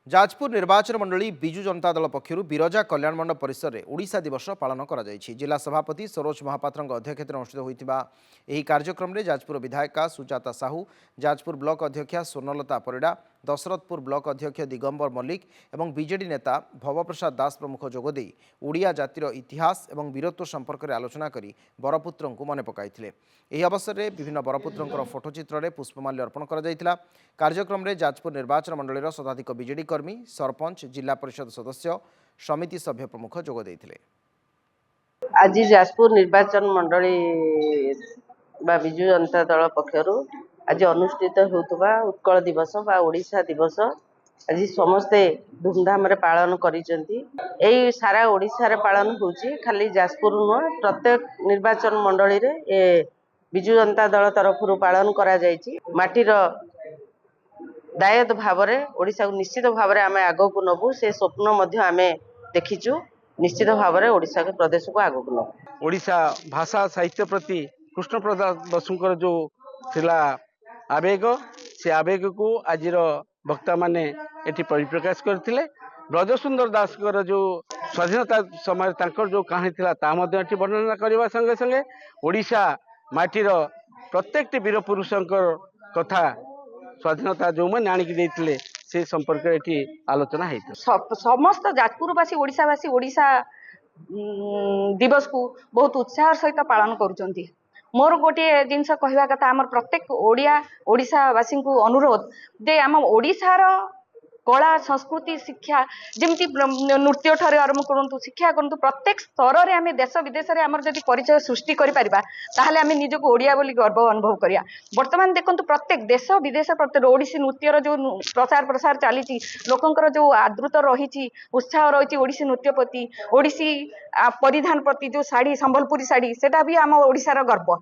जाजपुर निर्वाचन मंडली विजु जनता दल पक्षर बिरजा कल्याण मंडप परिसर में ओडिशा दिवस पालन कर जिला सभापति सरोज महापात्र अध्यक्षत अनुष्ठित होता कार्यक्रम में जाजपुर विधायिका सुजाता साहू, जाजपुर ब्लॉक अध्यक्षा स्वर्णलता परिड़ा, दशरथपुर ब्लॉक अध्यक्ष दिगंबर मल्लिक और बीजेडी नेता भवप्रसाद दास प्रमुख जोगदे ओडिया जातिर इतिहास और वीरत्व संपर्क में आलोचना कर बरपुत्र को मन पकाई। यह अवसर में विभिन्न बरपुत्र फोटोचित्र में पुष्पमाल्य अर्पण कर कार्यक्रम में जाजपुर निर्वाचन मंडल शताधिक बीजेडी कर्मी, सरपंच, जिला परिषद सदस्य, समिति सभ्य प्रमुख जोगदे। आज जाजपुर निर्वाचन मंडली विजु जनता दल पक्षर आज अनुष्ठित होता उत्कल दिवस बा ओडिशा दिवस आज समस्ते धूमधाम रे पालन करिसेंती। एई सारा ओडिशा रे पालन होची, खाली जाजपुर नुह प्रत्येक निर्वाचन मंडली रे ए विजु जनता दल तरफ पालन करा जायछि। माटीर दायद भाव में ओडिशा को निश्चित भाव में आम आग को नबू से स्वप्न मध्य आमे देखिचु। निश्चित भाव में ओडिशा के प्रदेश को आग को नबू। ओडिशा भाषा साहित्य प्रति कृष्ण प्रसाद बसुंकर जो थिला आवेग, से आवेग को आज वक्ता माने एटी परिप्रकाश करथिले। ब्रजसुंदर दास जो स्वाधीनता समय तांकर जो कहानी थिला ता मध्ये एटी वर्णना करबा संगे संगे ओडिशा माटीर प्रत्येक वीर पुरुषंकर कथा स्वाधीनता जो मैंने आणिक देते से संपर्क एटी आलोचना है। समस्त जाजपुरवासी ओडिशावासी ओडिशा दिवस को बहुत उत्साह सहित पालन करुचंती। मोर गोटे जिनस कहवा कथा आम प्रत्येक ओडिशावासी को अनुरोध दे आम ओडिशार कला संस्कृति शिक्षा जमती नृत्य ठारे आरंभ करूँ शिक्षा करूँ प्रत्येक स्तर में आम देश विदेश में आमर जदि परिचय सृष्टि करें आम निजक ओडिया बोली गर्व अनुभव करिया। वर्तमान देखो प्रत्येक देश विदेश प्रत्येक ओडिसी नृत्यर जो प्रचार प्रसार चली लोकंर जो आदृत रही उत्साह रही ओडिसी नृत्य प्रति ओडिसी परिधान प्रति जो शाढ़ी संबलपुरी शाढ़ी सेटा भी आम ओडिशार गर्व।